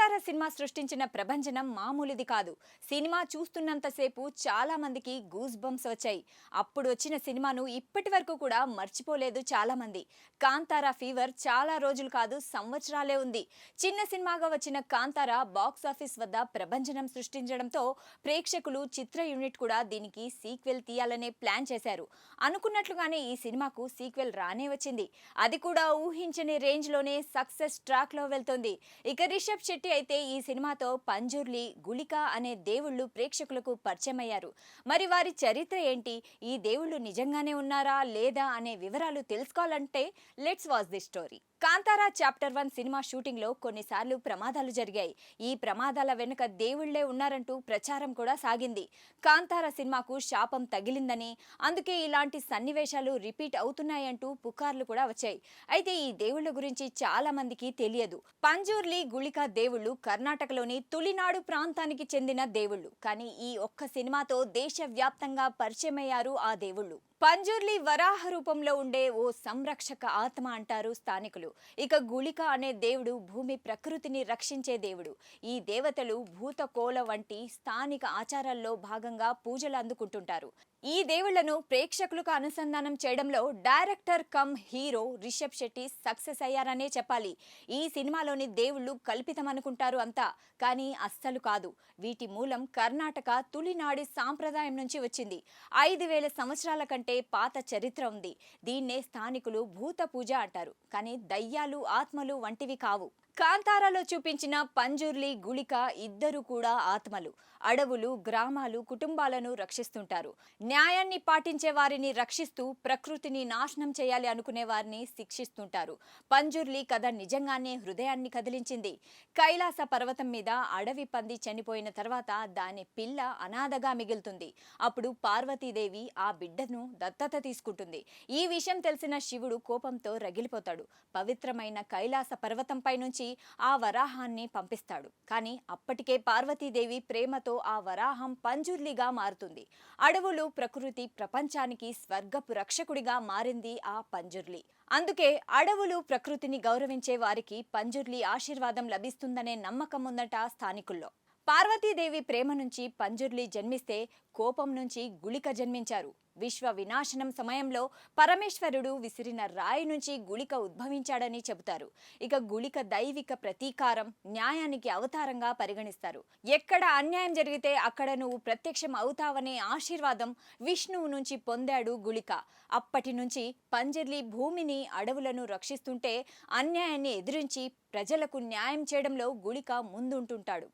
Kantara cinema సృష్టించిన ప్రభంజనం మామూలుది కాదు. సినిమా చూస్తున్నంతసేపు చాలా మందికి గూస్ బంప్స్ వచ్చాయి. అప్పుడు వచ్చిన సినిమాను ఇప్పటి వరకు కూడా మర్చిపోలేదు చాలా మంది. కాంతార ఫీవర్ చాలా రోజులు కాదు సంవత్సరాలే ఉంది. చిన్న సినిమాగా వచ్చిన కాంతార బాక్స్ ఆఫీస్ వద్ద ప్రభంజనం సృష్టించడంతో ప్రేక్షకులు చిత్ర యూనిట్ కూడా దీనికి సీక్వెల్ తీయాలనే ప్లాన్ చేశారు. అనుకున్నట్లుగానే ఈ సినిమాకు సీక్వెల్ రానే వచ్చింది. అది కూడా ఊహించని రేంజ్ లోనే సక్సెస్ ట్రాక్ లో వెళ్తోంది. ఇక రిషబ్ శెట్టి అయితే ఈ సినిమాతో పంజుర్లి, గుళిక అనే దేవుళ్ళు ప్రేక్షకులకు పరిచయమయ్యారు. మరి వారి చరిత్ర ఏంటి, ఈ దేవుళ్ళు నిజంగానే ఉన్నారా లేదా అనే వివరాలు తెలుసుకోవాలంటే let's watch the story. Kantara chapter 1 cinema shooting లో కొన్నిసార్లు ప్రమాదాలు జరిగాయి. ఈ ప్రమాదాల వెనుక దేవుళ్లే ఉన్నారంటూ ప్రచారం కూడా సాగింది. కాంతారా సినిమాకు శాపం తగిలిందని, అందుకే ఇలాంటి సన్నివేశాలు రిపీట్ అవుతున్నాయంటూ పుకార్లు కూడా వచ్చాయి. అయితే ఈ దేవుళ్ళ గురించి చాలా మందికి తెలియదు. పంజుర్లి, గుళిక దేవుళ్ళు కర్ణాటకలోని తులినాడు ప్రాంతానికి చెందిన దేవుళ్ళు. కానీ ఈ ఒక్క సినిమాతో దేశవ్యాప్తంగా పరిచయమయ్యారు ఆ దేవుళ్ళు. పంజుర్లి వరాహ రూపంలో ఉండే ఓ సంరక్షక ఆత్మ అంటారు స్థానికులు. ఇక గుళిక అనే దేవుడు భూమి ప్రకృతిని రక్షించే దేవుడు. ఈ దేవతలు భూతకోల వంటి స్థానిక ఆచారాల్లో భాగంగా పూజలు అందుకుంటుంటారు. ఈ దేవుళ్లను ప్రేక్షకులకు అనుసంధానం చేయడంలో director cum hero Rishab Shetty success అయ్యారనే చెప్పాలి. ఈ సినిమాలోని దేవుళ్ళు కల్పితం అనుకుంటారు అంతా, కానీ అస్సలు కాదు. వీటి మూలం కర్ణాటక తులినాడి సాంప్రదాయం నుంచి వచ్చింది. 5000 సంవత్సరాల కంటే పాత చరిత్ర ఉంది. దీన్నే స్థానికులు భూత పూజ అంటారు. కానీ దయ్యాలు, ఆత్మలు వంటివి కావు. కాంతారాలో చూపించిన పంజుర్లి, గుళిక ఇద్దరు కూడా ఆత్మలు. అడవులు, గ్రామాలు, కుటుంబాలను రక్షిస్తుంటారు. న్యాయాన్ని పాటించే వారిని రక్షిస్తూ ప్రకృతిని నాశనం చేయాలి అనుకునే వారిని శిక్షిస్తుంటారు. పంజుర్లి కథ నిజంగానే హృదయాన్ని కదిలించింది. కైలాస పర్వతం మీద అడవి పంది చనిపోయిన తర్వాత దాని పిల్ల అనాథగా మిగులుతుంది. అప్పుడు పార్వతీదేవి ఆ బిడ్డను దత్తత తీసుకుంటుంది. ఈ విషయం తెలిసిన శివుడు కోపంతో రగిలిపోతాడు. పవిత్రమైన కైలాస పర్వతంపై నుంచి ఆ వరాహాన్ని పంపిస్తాడు. కానీ అప్పటికే పార్వతీదేవి ప్రేమతో ఆ వరాహం పంజుర్లిగా మారుతుంది. అడవులు, ప్రకృతి ప్రపంచానికి స్వర్గపు రక్షకుడిగా మారింది ఆ పంజుర్లి. అందుకే అడవులు, ప్రకృతిని గౌరవించే వారికి పంజుర్లి ఆశీర్వాదం లభిస్తుందనే నమ్మకం ఉందట స్థానికుల్లో. పార్వతీదేవి ప్రేమ నుంచి పంజుర్లి జన్మిస్తే కోపం నుంచి గుళిక జన్మించారు. విశ్వ వినాశనం సమయంలో పరమేశ్వరుడు విసిరిన రాయి నుంచి గుళిక ఉద్భవించాడని చెబుతారు. ఇక గుళిక దైవిక ప్రతీకారం, న్యాయానికి అవతారంగా పరిగణిస్తారు. ఎక్కడ అన్యాయం జరిగితే అక్కడ నువ్వు ప్రత్యక్షం అవుతావనే ఆశీర్వాదం విష్ణువు నుంచి పొందాడు గుళిక. అప్పటి నుంచి పంజర్లి భూమిని, అడవులను రక్షిస్తుంటే అన్యాయాన్ని ఎదిరించి ప్రజలకు న్యాయం చేయడంలో గుళిక ముందుంటుంటాడు.